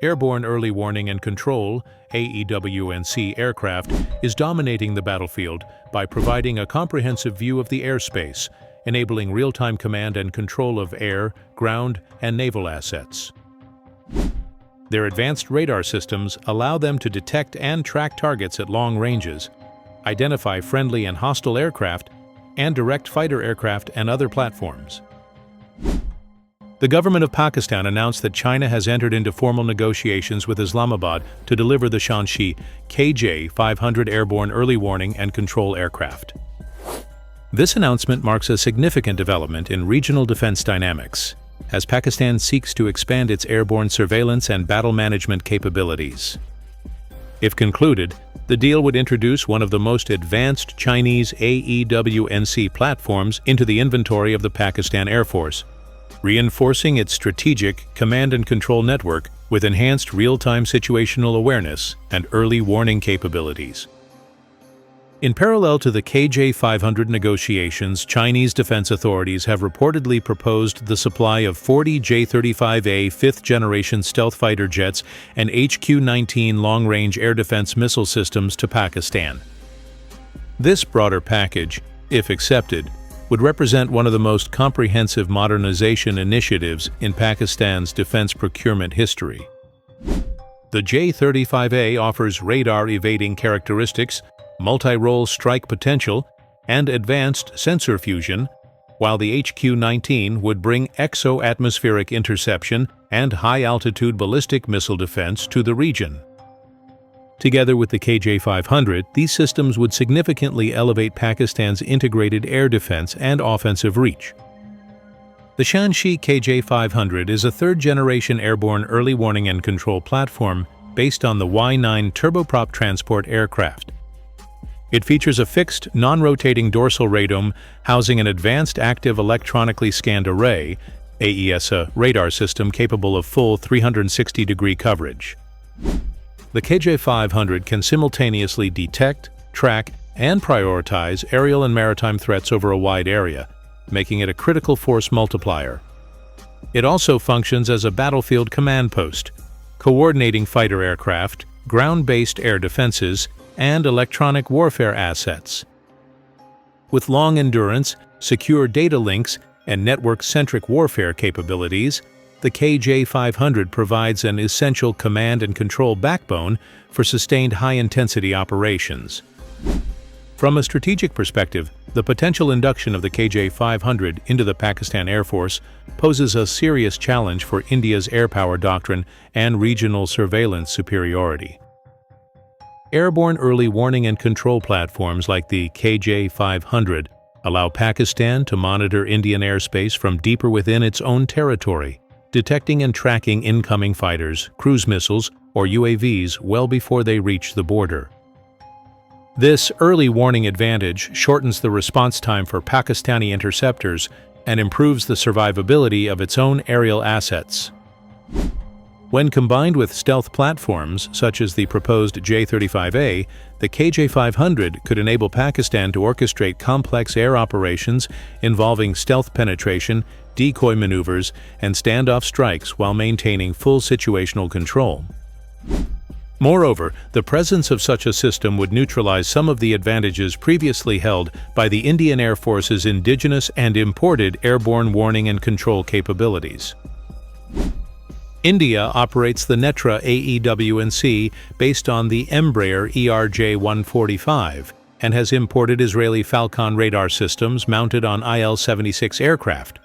Airborne Early Warning and Control (AEWACS) aircraft is dominating the battlefield by providing a comprehensive view of the airspace, enabling real-time command and control of air, ground, and naval assets. Their advanced radar systems allow them to detect and track targets at long ranges, identify friendly and hostile aircraft, and direct fighter aircraft and other platforms. The government of Pakistan announced that China has entered into formal negotiations with Islamabad to deliver the Shaanxi KJ-500 airborne early warning and control aircraft. This announcement marks a significant development in regional defense dynamics, as Pakistan seeks to expand its airborne surveillance and battle management capabilities. If concluded, the deal would introduce one of the most advanced Chinese AEW&C platforms into the inventory of the Pakistan Air Force, reinforcing its strategic command and control network with enhanced real-time situational awareness and early warning capabilities. In parallel to the KJ-500 negotiations, Chinese defense authorities have reportedly proposed the supply of 40 J-35A fifth-generation stealth fighter jets and HQ-19 long-range air defense missile systems to Pakistan. This broader package, if accepted, would represent one of the most comprehensive modernization initiatives in Pakistan's defense procurement history. The J-35A offers radar-evading characteristics, multi-role strike potential, and advanced sensor fusion, while the HQ-19 would bring exo-atmospheric interception and high-altitude ballistic missile defense to the region. Together with the KJ-500, these systems would significantly elevate Pakistan's integrated air defense and offensive reach. The Shaanxi KJ-500 is a third-generation airborne early warning and control platform based on the Y-9 turboprop transport aircraft. It features a fixed, non-rotating dorsal radome housing an advanced active electronically scanned array (AES) radar system capable of full 360-degree coverage. The KJ-500 can simultaneously detect, track, and prioritize aerial and maritime threats over a wide area, making it a critical force multiplier. It also functions as a battlefield command post, coordinating fighter aircraft, ground-based air defenses, and electronic warfare assets. With long endurance, secure data links, and network-centric warfare capabilities, the KJ-500 provides an essential command and control backbone for sustained high-intensity operations. From a strategic perspective, the potential induction of the KJ-500 into the Pakistan Air Force poses a serious challenge for India's air power doctrine and regional surveillance superiority. Airborne early warning and control platforms like the KJ-500 allow Pakistan to monitor Indian airspace from deeper within its own territory, detecting and tracking incoming fighters, cruise missiles, or UAVs well before they reach the border. This early warning advantage shortens the response time for Pakistani interceptors and improves the survivability of its own aerial assets. When combined with stealth platforms such as the proposed J-35A, the KJ-500 could enable Pakistan to orchestrate complex air operations involving stealth penetration, decoy maneuvers, and standoff strikes while maintaining full situational control. Moreover, the presence of such a system would neutralize some of the advantages previously held by the Indian Air Force's indigenous and imported airborne warning and control capabilities. India operates the Netra AEW&C based on the Embraer ERJ-145 and has imported Israeli Falcon radar systems mounted on IL-76 aircraft.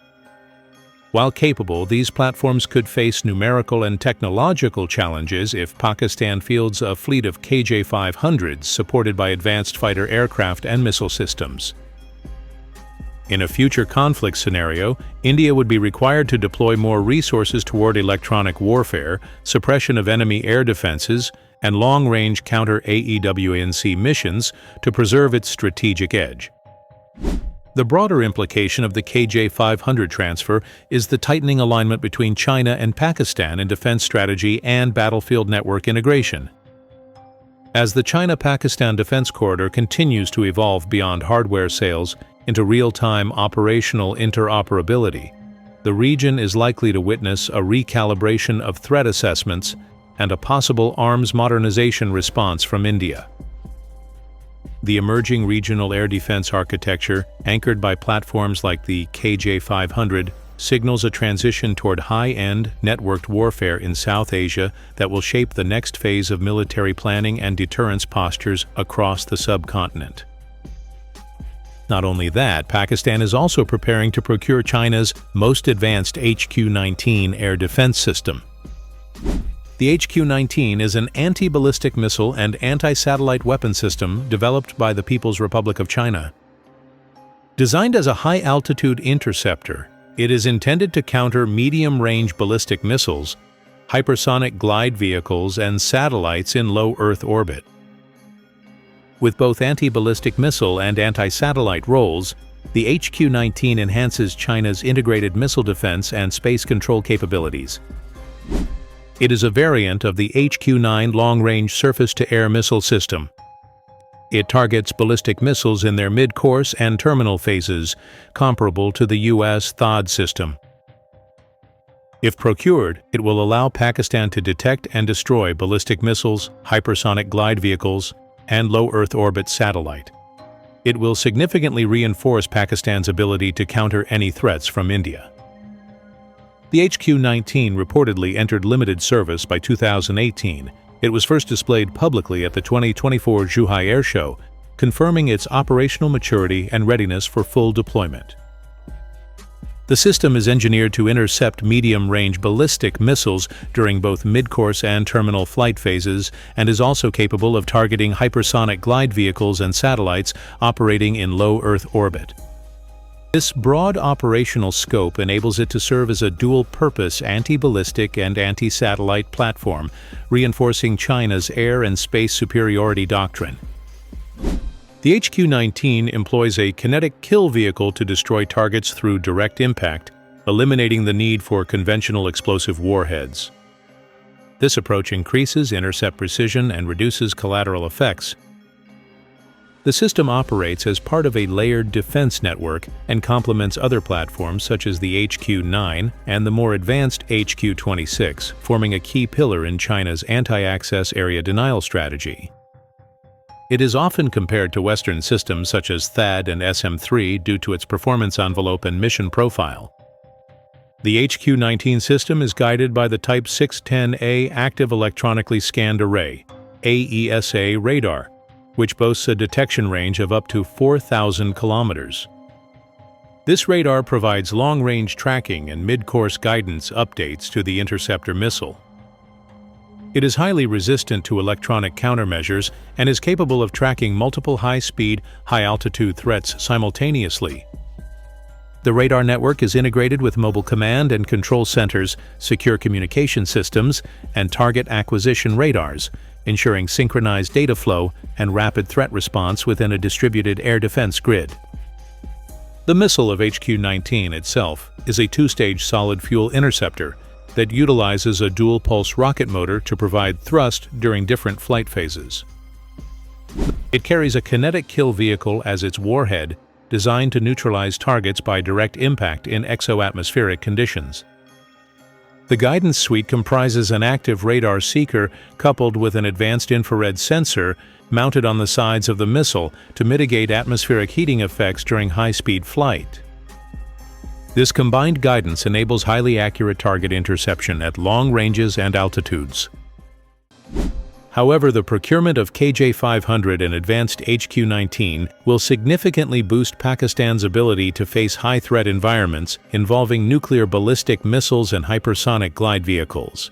While capable, these platforms could face numerical and technological challenges if Pakistan fields a fleet of KJ-500s supported by advanced fighter aircraft and missile systems. In a future conflict scenario, India would be required to deploy more resources toward electronic warfare, suppression of enemy air defenses, and long-range counter-AEW&C missions to preserve its strategic edge. The broader implication of the KJ-500 transfer is the tightening alignment between China and Pakistan in defense strategy and battlefield network integration. As the China-Pakistan defense corridor continues to evolve beyond hardware sales into real-time operational interoperability, the region is likely to witness a recalibration of threat assessments and a possible arms modernization response from India. The emerging regional air defense architecture, anchored by platforms like the KJ-500, signals a transition toward high-end, networked warfare in South Asia that will shape the next phase of military planning and deterrence postures across the subcontinent. Not only that, Pakistan is also preparing to procure China's most advanced HQ-19 air defense system. The HQ-19 is an anti-ballistic missile and anti-satellite weapon system developed by the People's Republic of China. Designed as a high-altitude interceptor, it is intended to counter medium-range ballistic missiles, hypersonic glide vehicles, and satellites in low Earth orbit. With both anti-ballistic missile and anti-satellite roles, the HQ-19 enhances China's integrated missile defense and space control capabilities. It is a variant of the HQ-9 long-range surface-to-air missile system. It targets ballistic missiles in their mid-course and terminal phases, comparable to the U.S. THAAD system. If procured, it will allow Pakistan to detect and destroy ballistic missiles, hypersonic glide vehicles, and low Earth orbit satellite. It will significantly reinforce Pakistan's ability to counter any threats from India. The HQ-19 reportedly entered limited service by 2018. It was first displayed publicly at the 2024 Zhuhai Air Show, confirming its operational maturity and readiness for full deployment. The system is engineered to intercept medium-range ballistic missiles during both mid-course and terminal flight phases and is also capable of targeting hypersonic glide vehicles and satellites operating in low Earth orbit. This broad operational scope enables it to serve as a dual-purpose anti-ballistic and anti-satellite platform, reinforcing China's air and space superiority doctrine. The HQ-19 employs a kinetic kill vehicle to destroy targets through direct impact, eliminating the need for conventional explosive warheads. This approach increases intercept precision and reduces collateral effects. The system operates as part of a layered defense network and complements other platforms such as the HQ-9 and the more advanced HQ-26, forming a key pillar in China's anti-access area denial strategy. It is often compared to Western systems such as THAAD and SM-3 due to its performance envelope and mission profile. The HQ-19 system is guided by the Type 610A Active Electronically Scanned Array (AESA) radar, which boasts a detection range of up to 4,000 kilometers. This radar provides long-range tracking and mid-course guidance updates to the interceptor missile. It is highly resistant to electronic countermeasures and is capable of tracking multiple high-speed, high-altitude threats simultaneously. The radar network is integrated with mobile command and control centers, secure communication systems, and target acquisition radars, ensuring synchronized data flow and rapid threat response within a distributed air defense grid. The missile of HQ-19 itself is a two-stage solid-fuel interceptor that utilizes a dual-pulse rocket motor to provide thrust during different flight phases. It carries a kinetic kill vehicle as its warhead, designed to neutralize targets by direct impact in exoatmospheric conditions. The guidance suite comprises an active radar seeker coupled with an advanced infrared sensor mounted on the sides of the missile to mitigate atmospheric heating effects during high-speed flight. This combined guidance enables highly accurate target interception at long ranges and altitudes. However, the procurement of KJ-500 and advanced HQ-19 will significantly boost Pakistan's ability to face high-threat environments involving nuclear ballistic missiles and hypersonic glide vehicles.